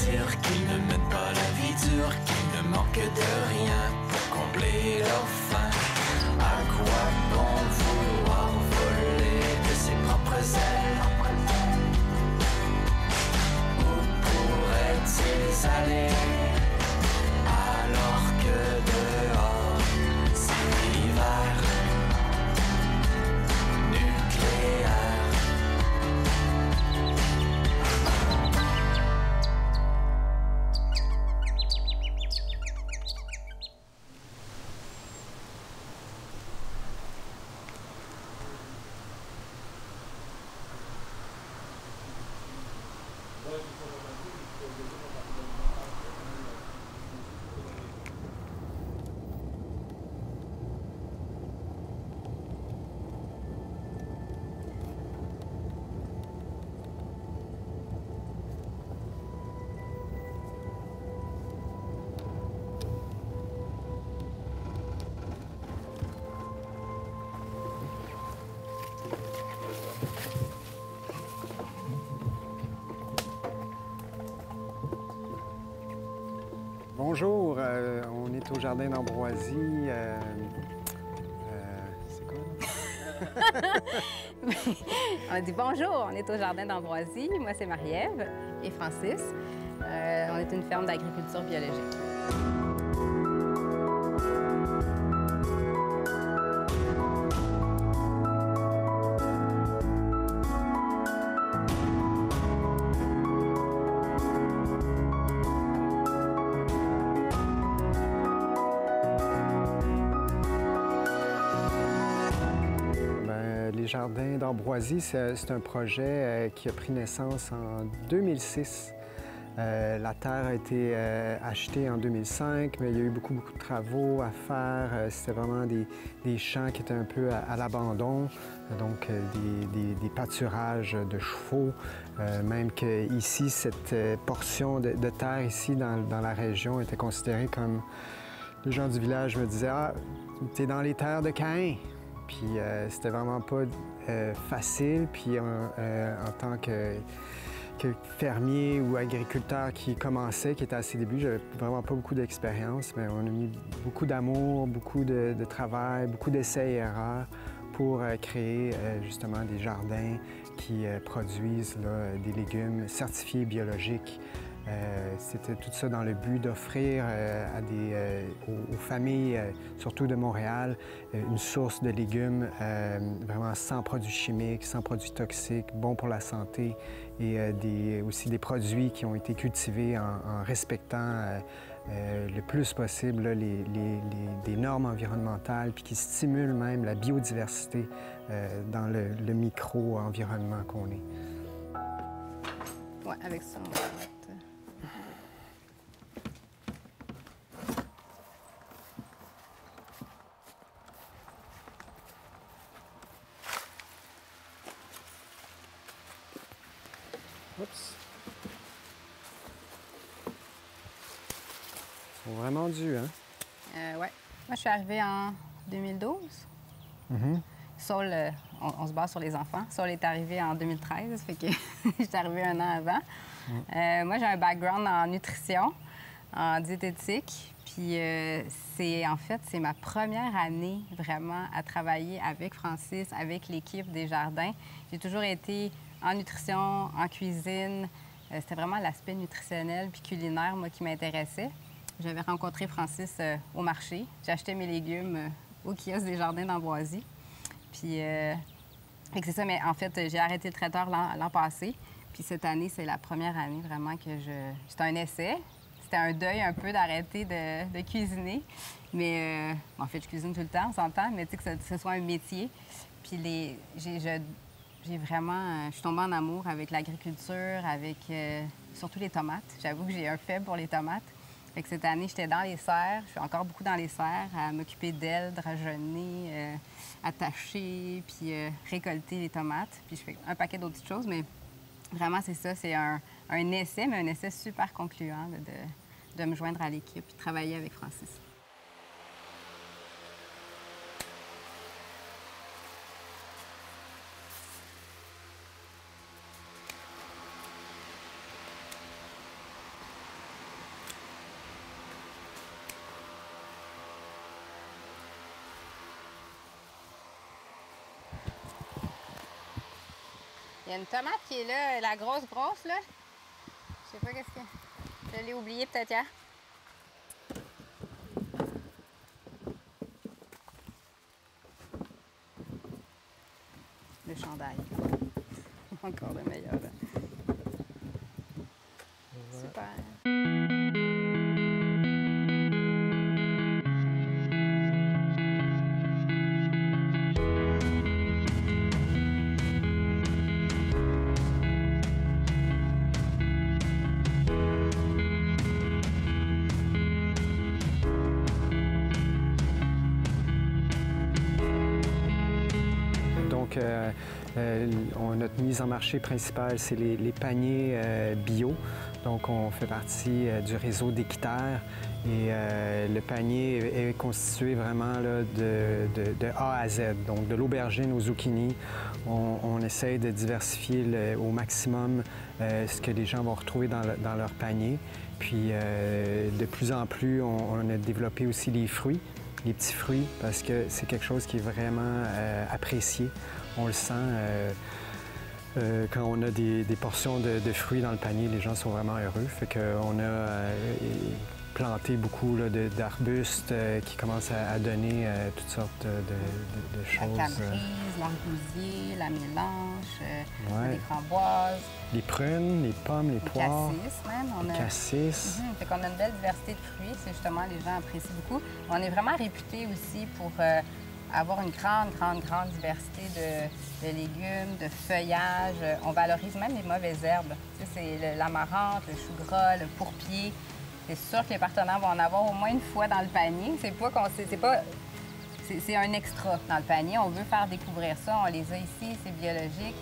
dire qu'ils ne mènent pas la vie dure, qu'ils ne manquent de rien pour combler leur faim. À quoi bon vouloir voler de ses propres ailes? Où pourraient-ils aller alors que dehors c'est l'hiver nucléaire? Bonjour, on est au Jardin d'Ambroisie. C'est quoi? On dit bonjour, on est au Jardin d'Ambroisie. Moi, c'est Marie-Ève et Francis. On est une ferme d'agriculture biologique. Les Jardins d'Ambroisie, c'est un projet qui a pris naissance en 2006. La terre a été achetée en 2005, mais il y a eu beaucoup de travaux à faire. C'était vraiment des champs qui étaient un peu à l'abandon, donc des pâturages de chevaux. Même qu'ici, cette portion de terre ici dans la région était considérée comme... Les gens du village me disaient « Ah, t'es dans les terres de Caïn ». Puis c'était vraiment pas facile. Puis en tant que fermier ou agriculteur qui commençait, qui était à ses débuts, j'avais vraiment pas beaucoup d'expérience, mais on a mis beaucoup d'amour, beaucoup de travail, beaucoup d'essais et erreurs pour créer justement des jardins qui produisent là, des légumes certifiés biologiques. C'était tout ça dans le but d'offrir aux familles, surtout de Montréal, une source de légumes vraiment sans produits chimiques, sans produits toxiques, bons pour la santé et aussi des produits qui ont été cultivés en respectant le plus possible là, des normes environnementales puis qui stimulent même la biodiversité dans le micro-environnement qu'on est. Ouais, avec ça, on va mettre... Oups. Ils sont vraiment durs, hein? Ouais. Moi, je suis arrivée en 2012. Saul, on se base sur les enfants. Saul est arrivé en 2013, fait que j'étais arrivée un an avant. Moi, j'ai un background en nutrition, en diététique. Puis c'est ma première année vraiment à travailler avec Francis, avec l'équipe des jardins. J'ai toujours été en nutrition, en cuisine. C'était vraiment l'aspect nutritionnel puis culinaire, moi, qui m'intéressait. J'avais rencontré Francis au marché. J'ai acheté mes légumes au kiosque des Jardins d'Ambroisie. Puis, c'est ça, mais en fait, j'ai arrêté le traiteur l'an passé. Puis cette année, c'est la première année vraiment que C'était un essai. C'était un deuil un peu d'arrêter de cuisiner. Mais en fait, je cuisine tout le temps, on s'entend, mais tu sais que ce soit un métier. Puis j'ai vraiment... je suis tombée en amour avec l'agriculture, avec surtout les tomates. J'avoue que j'ai un faible pour les tomates. Fait que cette année, j'étais dans les serres. Je suis encore beaucoup dans les serres, à m'occuper d'elles, de rajeunir, attacher, puis récolter les tomates. Puis je fais un paquet d'autres choses, mais vraiment, c'est ça. C'est un essai, mais un essai super concluant de me joindre à l'équipe et de travailler avec Francis. Il y a une tomate qui est là, la grosse, là. Je sais pas qu'est-ce que... Je l'ai oublié peut-être hier. Le chandail. Encore le meilleur, là. Super. Notre mise en marché principale, c'est les paniers bio. Donc, on fait partie du réseau d'Équiterre et le panier est constitué vraiment là, de A à Z. Donc, de l'aubergine au zucchini, on essaye de diversifier au maximum ce que les gens vont retrouver dans leur panier. Puis, de plus en plus, on a développé aussi les fruits, les petits fruits, parce que c'est quelque chose qui est vraiment apprécié. On le sent quand on a des portions de fruits dans le panier, les gens sont vraiment heureux. Fait qu'on a planté beaucoup d'arbustes qui commencent à donner toutes sortes de choses. La cabrise, l'argousier, la mélange, les framboises. Les prunes, les pommes, les poires. Cassis, même. Les cassis. Fait qu'on a une belle diversité de fruits. C'est justement, les gens apprécient beaucoup. On est vraiment réputé aussi pour avoir une grande diversité de légumes, de feuillages. On valorise même les mauvaises herbes. Tu sais, c'est l'amarante, le chou gras, le pourpier. C'est sûr que les partenaires vont en avoir au moins une fois dans le panier. C'est un extra dans le panier. On veut faire découvrir ça. On les a ici, c'est biologique.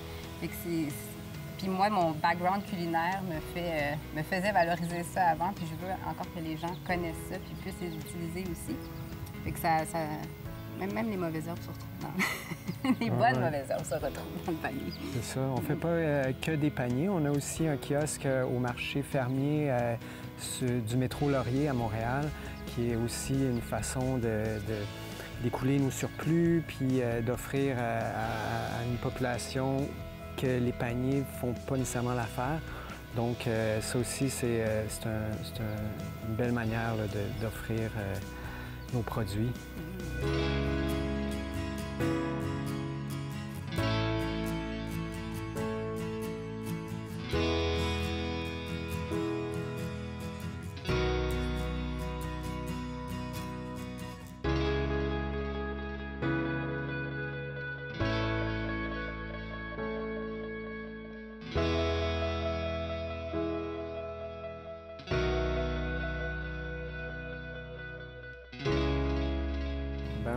Puis moi, mon background culinaire me faisait valoriser ça avant. Puis je veux encore que les gens connaissent ça puis puissent les utiliser aussi. Fait que même les mauvaises herbes se retrouvent les bonnes mauvaises herbes se retrouvent dans le panier. C'est ça. On ne fait pas que des paniers. On a aussi un kiosque au marché fermier du métro Laurier à Montréal, qui est aussi une façon d'écouler nos surplus puis d'offrir à une population que les paniers ne font pas nécessairement l'affaire. Donc, ça aussi, c'est une belle manière d'offrir nos produits.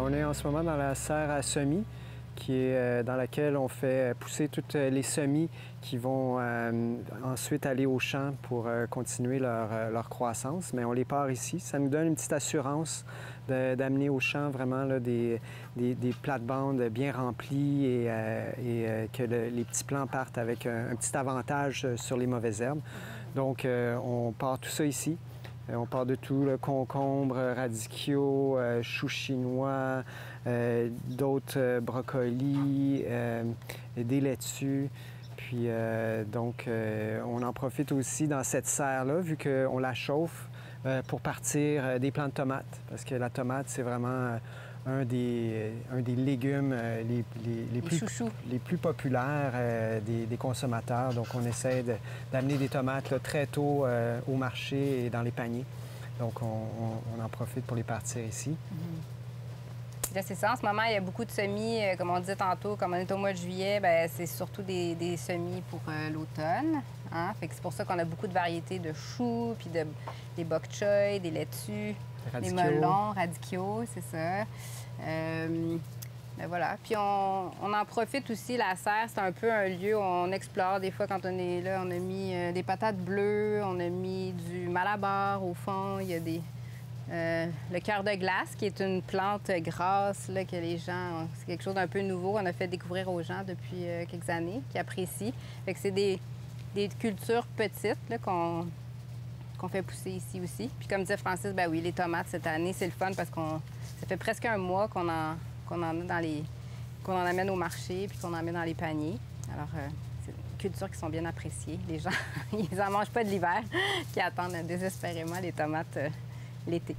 On est en ce moment dans la serre à semis, dans laquelle on fait pousser toutes les semis qui vont ensuite aller au champ pour continuer leur croissance. Mais on les part ici. Ça nous donne une petite assurance d'amener au champ vraiment là, des plates-bandes bien remplies et que les petits plants partent avec un petit avantage sur les mauvaises herbes. Donc, on part tout ça ici. On part de tout, le concombre, radicchio, choux chinois, d'autres brocolis, des laitues. Puis donc, on en profite aussi dans cette serre-là, vu qu'on la chauffe, pour partir des plants de tomates. Parce que la tomate, c'est vraiment un des légumes les plus populaires des consommateurs. Donc, on essaie d'amener des tomates là, très tôt au marché et dans les paniers. Donc, on en profite pour les partir ici. Là, c'est ça. En ce moment, il y a beaucoup de semis, comme on disait tantôt, comme on est au mois de juillet, c'est surtout des semis pour l'automne. Hein? Fait que c'est pour ça qu'on a beaucoup de variétés de choux, puis des bok choy, des laitues, des melons, radicchio, c'est ça. Voilà. Puis on en profite aussi, la serre, c'est un peu un lieu où on explore. Des fois, quand on est là, on a mis des patates bleues, on a mis du malabar au fond, il y a le cœur de glace, qui est une plante grasse là, que les gens... C'est quelque chose d'un peu nouveau. On a fait découvrir aux gens depuis quelques années, qui apprécient. Fait que c'est des cultures petites là, qu'on fait pousser ici aussi. Puis comme disait Francis, ben oui, les tomates cette année, c'est le fun parce ça fait presque un mois qu'on en amène au marché puis qu'on en met dans les paniers. Alors, cultures qui sont bien appréciées. Les gens, ils n'en mangent pas de l'hiver, qui attendent désespérément les tomates l'été.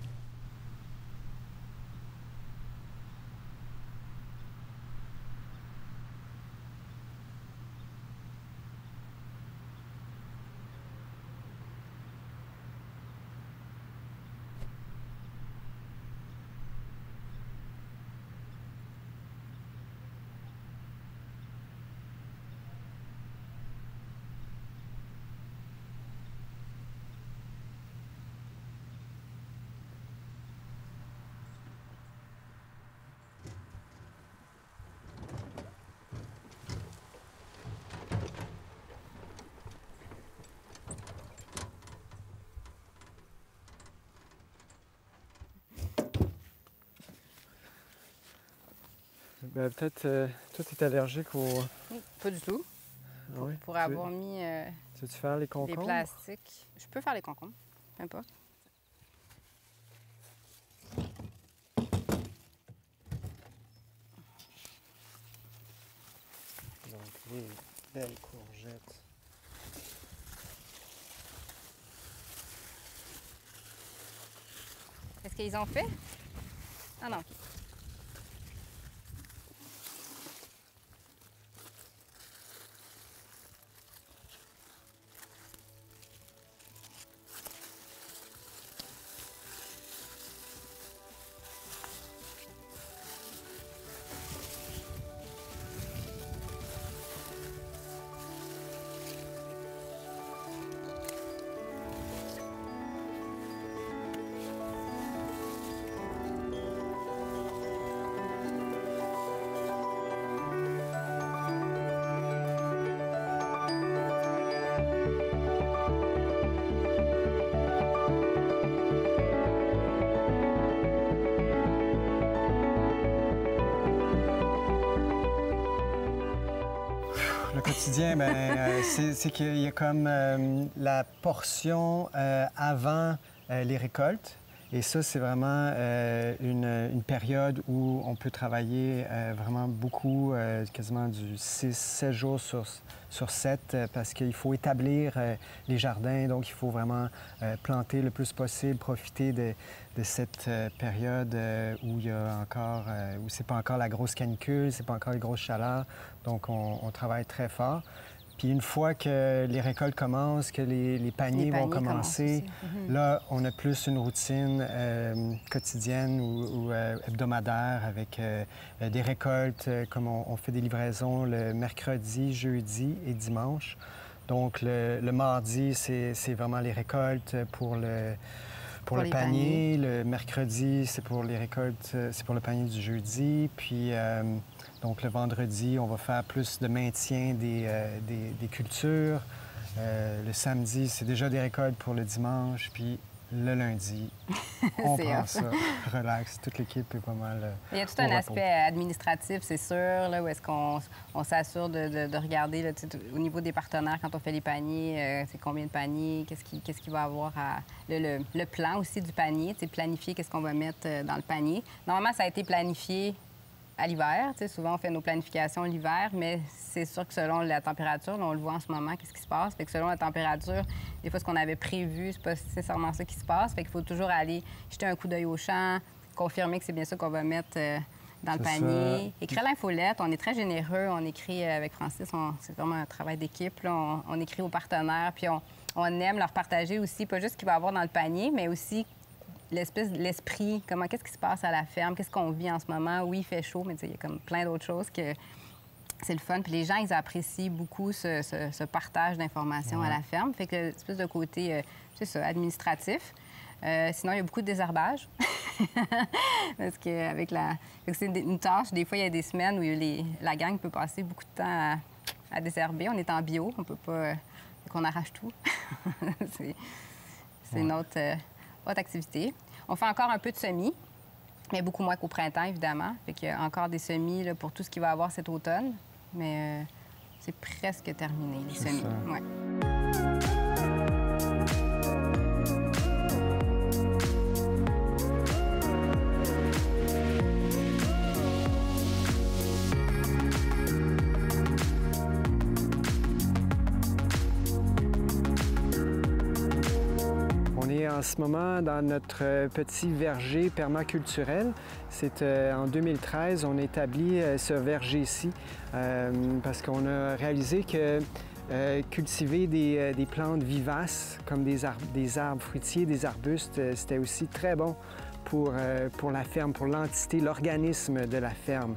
Ben, peut-être, toi, tu es allergique au... Pas du tout. Oui. Pour avoir mis Tu veux-tu faire les des concombres? plastiques. Je peux faire les concombres, peu importe. Donc, les belles courgettes. Est-ce qu'ils ont fait? Ah non, OK. Le quotidien, c'est qu'il y a comme la portion avant les récoltes. Et ça, c'est vraiment une période où on peut travailler vraiment beaucoup, quasiment du 6-7 jours sur 7, parce qu'il faut établir les jardins. Donc, il faut vraiment planter le plus possible, profiter de cette période où il y a encore, où c'est pas encore la grosse canicule, c'est pas encore les grosses chaleurs. Donc, on travaille très fort. Puis une fois que les récoltes commencent, que les paniers vont commencer, là, on a plus une routine quotidienne ou hebdomadaire avec des récoltes, comme on fait des livraisons le mercredi, jeudi et dimanche. Donc, le mardi, c'est vraiment les récoltes pour le panier. Le mercredi, c'est pour les récoltes, c'est pour le panier du jeudi. Puis, donc, le vendredi, on va faire plus de maintien des cultures. Le samedi, c'est déjà des récoltes pour le dimanche. Puis, le lundi, on prend ça, relax. Toute l'équipe est pas mal. Il y a tout un aspect administratif, c'est sûr, là, où est-ce qu'on s'assure de regarder là, au niveau des partenaires quand on fait les paniers, c'est combien de paniers, qu'est-ce qu'il va avoir le plan aussi du panier, planifier qu'est-ce qu'on va mettre dans le panier. Normalement, ça a été planifié à l'hiver. Souvent, on fait nos planifications l'hiver, mais c'est sûr que selon la température, là, on le voit en ce moment, qu'est-ce qui se passe. Fait que selon la température, des fois, ce qu'on avait prévu, c'est pas nécessairement ça qui se passe. Fait qu'il faut toujours aller jeter un coup d'œil au champ, confirmer que c'est bien ça qu'on va mettre dans le panier. Ça. Écrire l'infolette, on est très généreux. On écrit avec Francis, c'est vraiment un travail d'équipe. On écrit aux partenaires, puis on aime leur partager aussi, pas juste ce qu'il va y avoir dans le panier, mais aussi l'esprit, qu'est-ce qui se passe à la ferme, qu'est-ce qu'on vit en ce moment. Oui, il fait chaud, mais il y a comme plein d'autres choses que c'est le fun. Puis les gens, ils apprécient beaucoup ce partage d'informations à la ferme. Fait que l'espèce de côté, c'est ça, administratif. Sinon, il y a beaucoup de désherbage. Parce qu'avec c'est une tâche. Des fois, il y a des semaines où la gang peut passer beaucoup de temps à désherber. On est en bio, on peut pas... qu'on arrache tout. c'est notre... autre activité. On fait encore un peu de semis, mais beaucoup moins qu'au printemps, évidemment. Fait qu'il y a encore des semis là, pour tout ce qu'il va y avoir cet automne, mais c'est presque terminé, les semis. Ouais. On est en ce moment dans notre petit verger permaculturel. C'est en 2013, on a établi ce verger-ci parce qu'on a réalisé que cultiver des plantes vivaces comme des arbres fruitiers, des arbustes, c'était aussi très bon pour la ferme, pour l'entité, l'organisme de la ferme.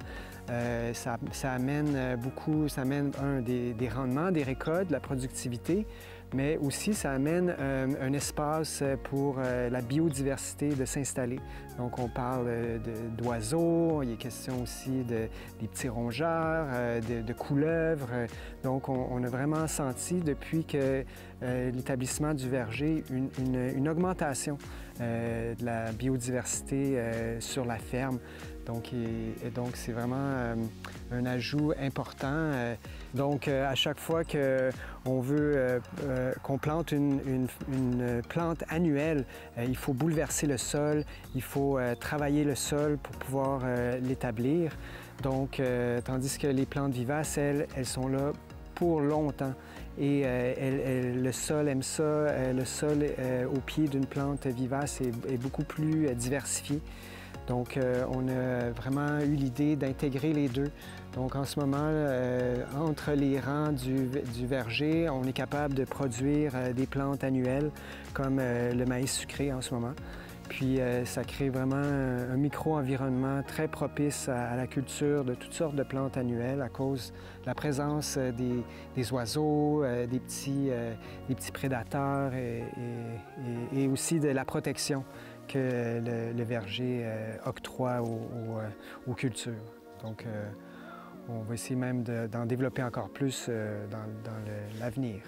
Ça amène beaucoup, ça amène des rendements, des récoltes, de la productivité, mais aussi ça amène un espace pour la biodiversité de s'installer. Donc on parle d'oiseaux, il est question aussi des petits rongeurs, de couleuvres. Donc on a vraiment senti depuis que l'établissement du verger une augmentation de la biodiversité sur la ferme. Donc c'est vraiment un ajout important. Donc, à chaque fois qu'on veut qu'on plante une plante annuelle, il faut bouleverser le sol, il faut travailler le sol pour pouvoir l'établir. Donc, tandis que les plantes vivaces, elles sont là pour longtemps. Et le sol aime ça. Le sol au pied d'une plante vivace est beaucoup plus diversifié. Donc, on a vraiment eu l'idée d'intégrer les deux. Donc, en ce moment, entre les rangs du verger, on est capable de produire des plantes annuelles comme le maïs sucré en ce moment. Puis, ça crée vraiment un micro-environnement très propice à la culture de toutes sortes de plantes annuelles à cause de la présence des oiseaux, des petits prédateurs et aussi de la protection que le verger octroie aux cultures. Donc, on va essayer même d'en développer encore plus dans l'avenir.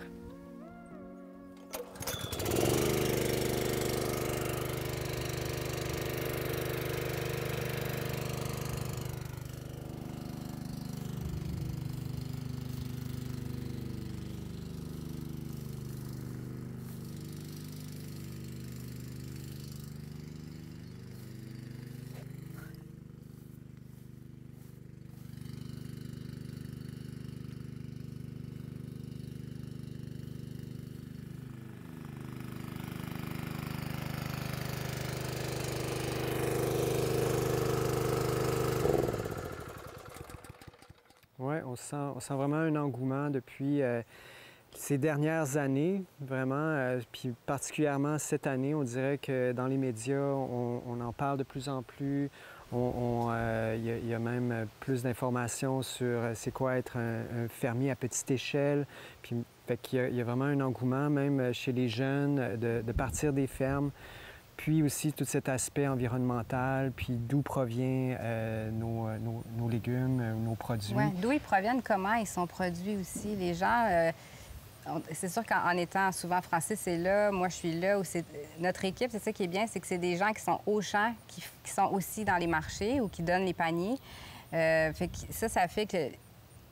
Oui, on sent vraiment un engouement depuis ces dernières années, vraiment, puis particulièrement cette année. On dirait que dans les médias, on en parle de plus en plus. Il y a même plus d'informations sur c'est quoi être un fermier à petite échelle. Puis, fait qu'il y a vraiment un engouement, même chez les jeunes, de partir des fermes. Puis aussi tout cet aspect environnemental, puis d'où proviennent nos légumes, nos produits. Oui, d'où ils proviennent, comment ils sont produits aussi. Les gens, c'est sûr qu'en étant souvent français, c'est là, moi je suis là. Notre équipe, c'est ça qui est bien, c'est que c'est des gens qui sont au champ, qui sont aussi dans les marchés ou qui donnent les paniers. Fait que ça fait que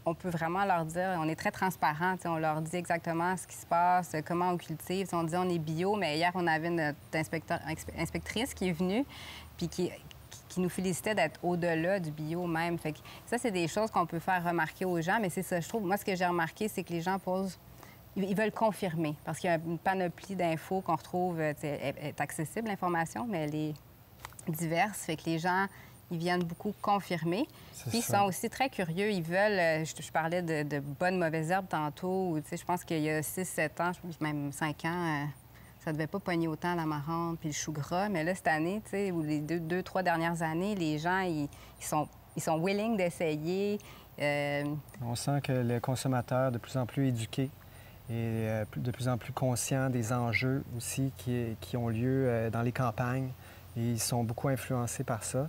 on peut vraiment leur dire, on est très transparent, on leur dit exactement ce qui se passe, comment on cultive. On dit on est bio, mais hier, on avait notre inspectrice qui est venue puis qui nous félicitait d'être au-delà du bio même. Fait que ça, c'est des choses qu'on peut faire remarquer aux gens, mais c'est ça, je trouve. Moi, ce que j'ai remarqué, c'est que les gens ils veulent confirmer parce qu'il y a une panoplie d'infos qu'on retrouve, est accessible, l'information, mais elle est diverse. Fait que les gens, ils viennent beaucoup confirmer. Puis ils sont aussi très curieux. Ils veulent... Je parlais de bonnes, mauvaises herbes tantôt. Je pense qu'il y a 6-7 ans, même 5 ans, ça ne devait pas pogner autant la marante puis le chou gras. Mais là, cette année, ou les 2-3 dernières années, les gens, ils sont willing d'essayer. On sent que le consommateur est de plus en plus éduqué et de plus en plus conscient des enjeux aussi qui ont lieu dans les campagnes. Et ils sont beaucoup influencés par ça.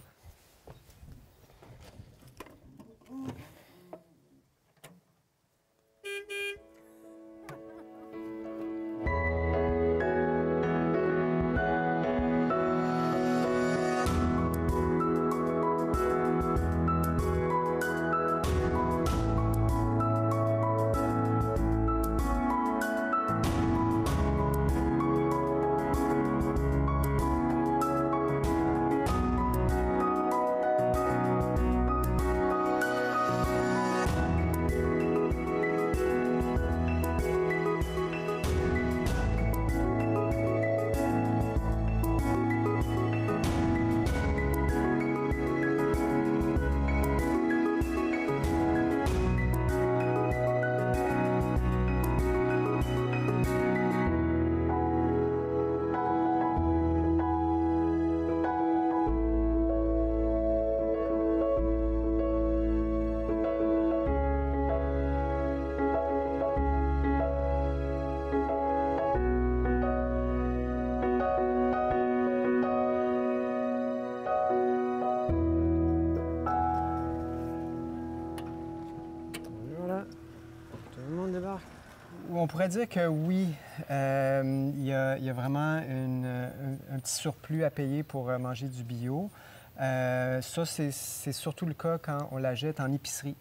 on pourrait dire que oui, il y a vraiment un petit surplus à payer pour manger du bio. Ça, c'est surtout le cas quand on l'achète en épicerie,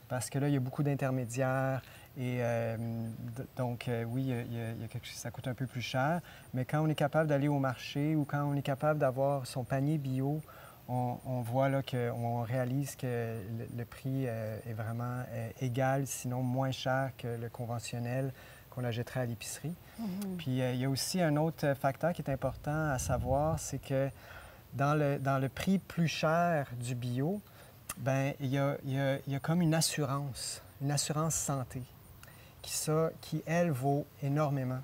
parce que là, il y a beaucoup d'intermédiaires et donc, oui, ça coûte un peu plus cher. Mais quand on est capable d'aller au marché ou quand on est capable d'avoir son panier bio, on voit là qu'on réalise que le prix est vraiment égal, sinon moins cher que le conventionnel qu'on achèterait à l'épicerie. Puis il y a aussi un autre facteur qui est important à savoir, c'est que dans le prix plus cher du bio, bien, il y a comme une assurance santé qui, elle, vaut énormément.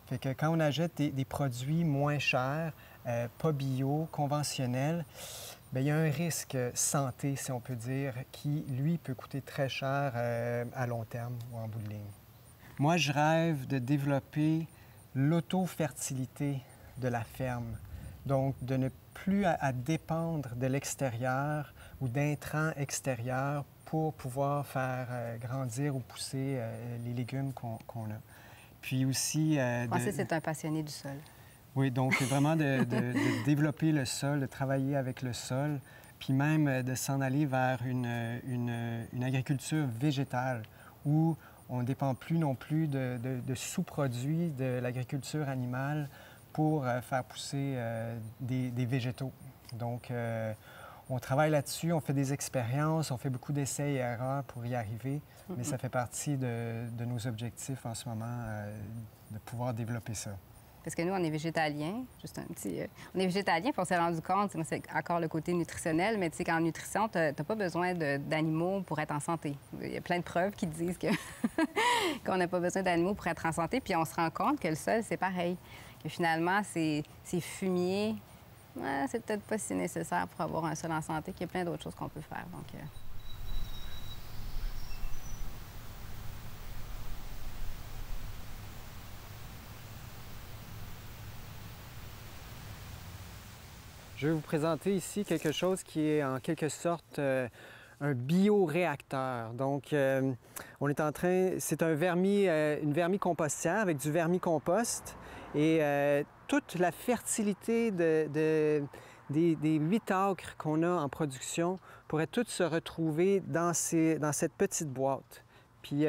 Fait que quand on achète des produits moins chers, pas bio, conventionnels, bien, il y a un risque santé, si on peut dire, qui, lui, peut coûter très cher à long terme ou en bout de ligne. Moi, je rêve de développer l'auto-fertilité de la ferme. Donc, de ne plus à dépendre de l'extérieur ou d'intrants extérieurs pour pouvoir faire grandir ou pousser les légumes qu'on a. Puis aussi... Francis est un passionné du sol. Oui, donc vraiment de développer le sol, de travailler avec le sol, puis même de s'en aller vers une agriculture végétale où on ne dépend plus non plus de sous-produits de l'agriculture animale pour faire pousser des végétaux. Donc, on travaille là-dessus, on fait des expériences, on fait beaucoup d'essais et erreurs pour y arriver, mais ça fait partie de nos objectifs en ce moment, de pouvoir développer ça. Parce que nous, on est végétaliens, juste un petit... on est végétaliens, puis on s'est rendu compte, c'est encore le côté nutritionnel, mais tu sais qu'en nutrition, tu n'as pas besoin d'animaux pour être en santé. Il y a plein de preuves qui disent qu'on n'a pas besoin d'animaux pour être en santé, puis on se rend compte que le sol, c'est pareil. Que finalement, ces fumiers, c'est peut-être pas si nécessaire pour avoir un sol en santé, qu'il y a plein d'autres choses qu'on peut faire. Donc, Je vais vous présenter ici quelque chose qui est en quelque sorte un bioréacteur. Donc, on est en train... C'est une vermicompostière avec du vermicompost et toute la fertilité des 8 acres qu'on a en production pourrait toutes se retrouver dans cette petite boîte. Puis,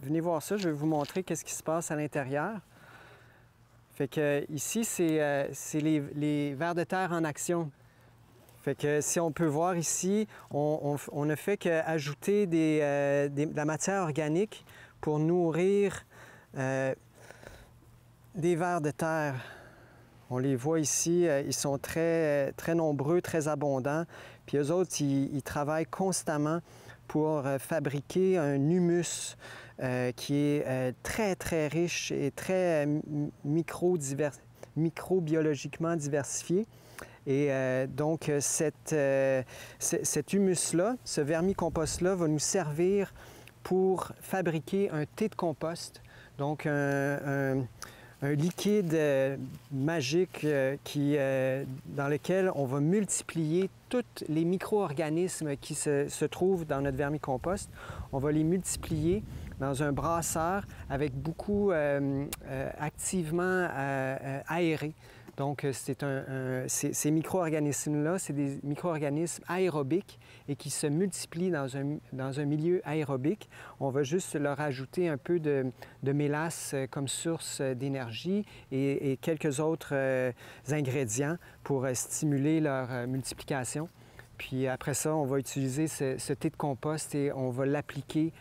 venez voir ça, je vais vous montrer qu'est-ce qui se passe à l'intérieur. Fait que ici, c'est les vers de terre en action. Fait que si on peut voir ici, on ne fait qu'ajouter de la matière organique pour nourrir des vers de terre. On les voit ici, ils sont très, très nombreux, très abondants. Puis eux autres, ils travaillent constamment pour fabriquer un humus qui est très, très riche et très microbiologiquement diversifié. Et donc, cet humus-là, ce vermicompost-là, va nous servir pour fabriquer un thé de compost, donc un liquide magique dans lequel on va multiplier tous les micro-organismes qui se trouvent dans notre vermicompost. On va les multiplier dans un brasseur avec beaucoup activement aéré. Donc, ces micro-organismes-là, c'est des micro-organismes aérobiques et qui se multiplient dans un milieu aérobique. On va juste leur ajouter un peu de mélasse comme source d'énergie et quelques autres ingrédients pour stimuler leur multiplication. Puis après ça, on va utiliser ce thé de compost et on va l'appliquer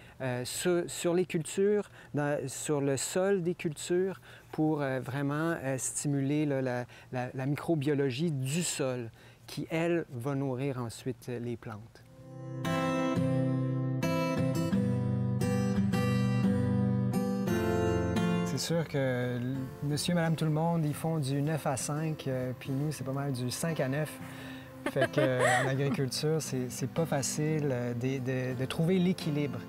sur les cultures, sur le sol des cultures pour vraiment stimuler la microbiologie du sol qui, elle, va nourrir ensuite les plantes. C'est sûr que monsieur, madame, tout le monde, ils font du 9 à 5, puis nous, c'est pas mal du 5 à 9. Fait qu'en agriculture, c'est pas facile de trouver l'équilibre.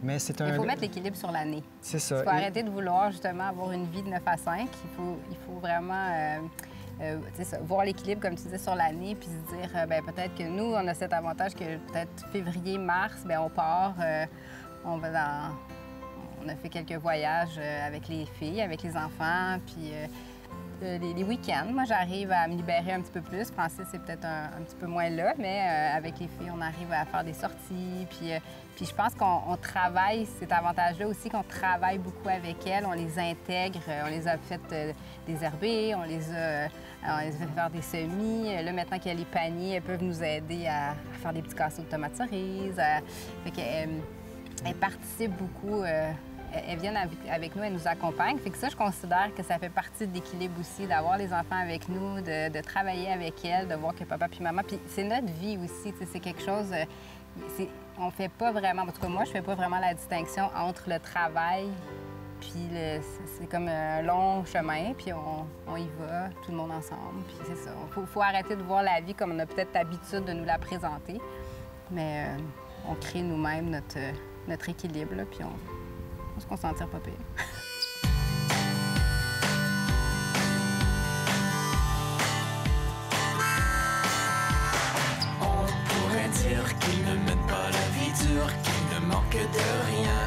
Mais c'est il faut mettre l'équilibre sur l'année. C'est ça. Il faut arrêter de vouloir justement avoir une vie de 9 à 5. Il faut vraiment voir l'équilibre, comme tu disais, sur l'année, puis se dire, peut-être que nous, on a cet avantage que peut-être février, mars, bien, on part, on On a fait quelques voyages avec les filles, avec les enfants, puis les week-ends. Moi, j'arrive à me libérer un petit peu plus. Francis, c'est peut-être un petit peu moins là, mais avec les filles, on arrive à faire des sorties. Puis je pense qu'on travaille, cet avantage-là aussi, qu'on travaille beaucoup avec elles. On les intègre, on les a fait désherber, on les a fait faire des semis. Là, maintenant qu'il y a les paniers, elles peuvent nous aider à faire des petits casseaux de tomates cerises. Fait qu'elles participent beaucoup. Elles viennent avec nous, elles nous accompagnent. Fait que ça, je considère que ça fait partie de l'équilibre aussi, d'avoir les enfants avec nous, de travailler avec elles, de voir que papa puis maman... Puis c'est notre vie aussi, c'est quelque chose... on fait pas vraiment... En tout cas, moi, je fais pas vraiment la distinction entre le travail puis c'est comme un long chemin, puis on y va, tout le monde ensemble, puis c'est ça. Faut arrêter de voir la vie comme on a peut-être l'habitude de nous la présenter, mais on crée nous-mêmes notre équilibre, là, puis on se consentir pas pire. On pourrait dire qu'ils ne mènent pas la vie dure, qu'ils ne manquent de rien.